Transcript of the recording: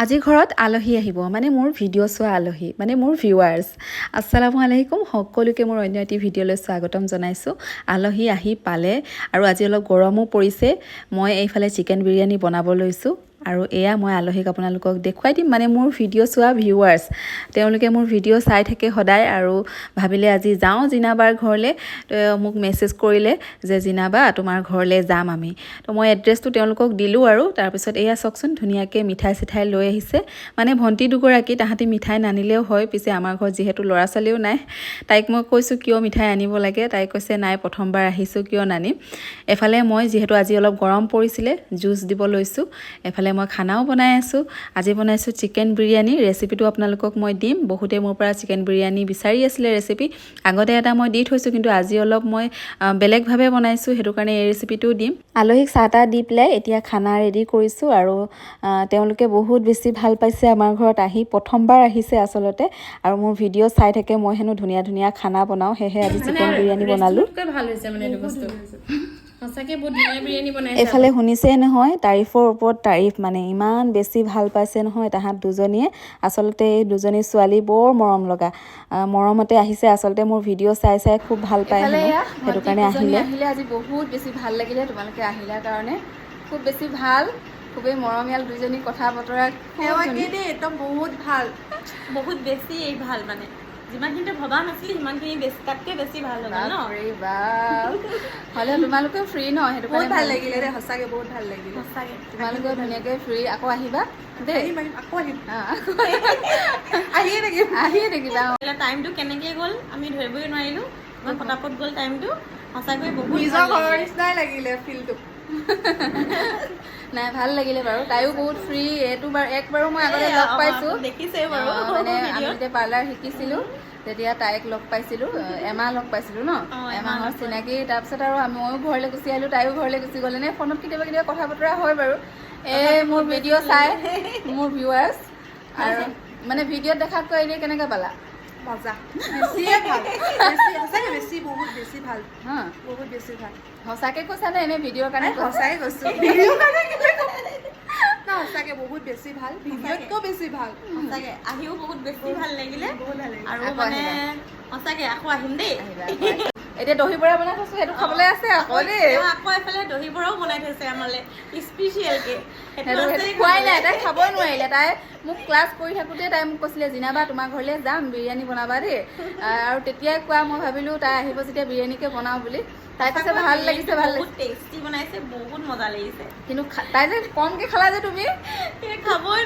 আজি ঘৰত আলহী আহিব মানে মোৰ ভিডিঅ' চোৱা আলহী মানে মোৰ ভিউৱাৰ্ছ। আসসালামু আলাইকুম, সকলোকে মোৰ অন্য এটি ভিডিঅ'লৈ স্বাগতম জনাইছোঁ। আলহী আহি পালে আৰু আজি অলপ গৰমো পৰিছে। মই এইফালে চিকেন বিৰিয়ানী বনাব লৈছোঁ আৰু এয়া মই আলহীক আপোনালোকক দেখুৱাই দিম। মানে মোৰ ভিডিঅ' চোৱা ভিউৱাৰ্ছ, তেওঁলোকে মোৰ ভিডিঅ' চাই থাকে সদায় আৰু ভাবিলে আজি যাওঁ জিনাবাৰ ঘৰলৈ। মোক মেছেজ কৰিলে যে জিনাবা তোমাৰ ঘৰলৈ যাম আমি। তো মই এড্ৰেছটো তেওঁলোকক দিলোঁ আৰু তাৰপিছত এয়া চাওকচোন ধুনীয়াকৈ মিঠাই চিঠাই লৈ আহিছে। মানে ভণ্টি দুগৰাকী, তাহাঁতি মিঠাই নানিলেও হয়, পিছে আমাৰ ঘৰত যিহেতু ল'ৰা ছোৱালীও নাই। তাইক মই কৈছোঁ কিয় মিঠাই আনিব লাগে, তাই কৈছে নাই প্ৰথমবাৰ আহিছোঁ কিয় নানিম। এফালে মই যিহেতু আজি অলপ গৰম পৰিছিলে জুচ দিব লৈছোঁ, এফালে মই খানাও বনাই আছোঁ। আজি বনাইছোঁ চিকেন বিৰিয়ানী। ৰেচিপিটো আপোনালোকক মই দিম। বহুতে মোৰ পৰা চিকেন বিৰিয়ানী বিচাৰি আছিলে ৰেচিপি, আগতে এটা মই দি থৈছোঁ, কিন্তু আজি অলপ মই বেলেগভাৱে বনাইছোঁ, সেইটো কাৰণে এই ৰেচিপিটোও দিম। আলহীক চাহ তাহ দি পেলাই এতিয়া খানা ৰেডি কৰিছোঁ আৰু তেওঁলোকে বহুত বেছি ভাল পাইছে আমাৰ ঘৰত আহি। প্ৰথমবাৰ আহিছে আচলতে আৰু মোৰ ভিডিঅ' চাই থাকে, মই হেনো ধুনীয়া ধুনীয়া খানা বনাওঁ, সেয়েহে আজি চিকেন বিৰিয়ানী বনালোঁ। এইফালে শুনিছে নহয় তাৰিফৰ ওপৰত তাৰিফ, মানে ইমান বেছি ভাল পাইছে নহয় তাহাঁত দুজনীয়ে। আচলতে এই দুজনী ছোৱালী বৰ মৰম লগা, মৰমতে আহিছে। আচলতে মোৰ ভিডিঅ' চাই চাই খুব ভাল পায়, সেইটো কাৰণে আহিলে আজি বহুত বেছি ভাল লাগিলে। তোমালোকে আহিলা কাৰণে খুব বেছি ভাল, খুবেই মৰমীয়াল দুজনী, কথা বতৰা একদম বহুত ভাল, বহুত বেছি ভাল। মানে যিমানখিনি ভবা নাছিলি সিমানখিনি বেছি, তাতকৈ বেছি ভাল হ'ল ন। হ'লে তোমালোকেও ফ্ৰী ন, সেইটো বহুত ভাল লাগিলে দেই, সঁচাকৈ বহুত ভাল লাগিলে। সঁচাকৈ তোমালোকেও ধুনীয়াকৈ ফ্ৰী। আকৌ আহিবা দেই, আকৌ আহিম, আহিয়ে থাকিবা। টাইমটো কেনেকৈ গ'ল আমি ধৰিবই নোৱাৰিলোঁ, ইমান পটাপট গ'ল টাইমটো। সঁচাকৈ বহুত নিজৰ ঘৰৰ নিচিনাই লাগিলে ফিলটো। নাই ভাল লাগিলে বাৰু, তাইও বহুত ফ্ৰী। একবাৰো মই আগতে লগ পাইছোঁ, দেখিছে বাৰু, মানে আমি যেতিয়া পাৰ্লাৰ শিকিছিলোঁ তেতিয়া তাইক লগ পাইছিলোঁ, এমাহ লগ পাইছিলোঁ ন, এমাহৰ চিনাকি। তাৰপিছত আৰু ময়ো ঘৰলৈ গুচি আহিলোঁ, তাইও ঘৰলৈ গুচি গ'ল। এনে ফোনত কেতিয়াবা কেতিয়াবা কথা বতৰা হয় বাৰু। এই মোৰ ভিডিঅ' চাই মোৰ ভিউৱাৰ্ছ, আৰু মানে ভিডিঅ'ত দেখাতকৈ এনেই কেনেকৈ পালা? মজা, বেছিয়ে ভাল, সঁচাকৈ বেছি, বহুত বেছি ভাল, হা বহুত বেছি ভাল। সঁচাকৈ কৈছা নে এনে ভিডিঅ'ৰ কাৰণে? সঁচাই কৈছোঁ, ভিডিঅ'ৰ কাৰণে না, সঁচাকৈ বহুত বেছি ভাল, ভিডিঅ'তকৈ বেছি ভাল। সঁচাকৈ আহিও বহুত বেছি ভাল লাগিলে, বহুত ভাল লাগিলে। আৰু মানে সঁচাকৈ আকৌ আহিম দেই। এতিয়া দহি বৰা বনাই থৈছোঁ, সেইটো খাবলৈ আছে আকৌ দেই। আকৌ এফালে দহি বৰাও বনাই থৈছে আমালৈ স্পেচিয়েলকৈ। সেইটো খোৱাই নাই, তাই খাবই নোৱাৰিলে। তাই মোক ক্লাছ কৰি থাকোঁতে তাই মোক কৈছিলে জিনাবা তোমাৰ ঘৰলৈ যাম, বিৰিয়ানী বনাবা দেই। আৰু তেতিয়াই কোৱা, মই ভাবিলোঁ তাই আহিব যেতিয়া বিৰিয়ানীকে বনাওঁ বুলি। তাই কৈছে ভাল লাগিছে, ভাল লাগিছে, বহুত টেষ্টি বনাইছে, বহুত মজা লাগিছে। কিন্তু তাই যে কমকৈ খালা যে তুমি, খাবই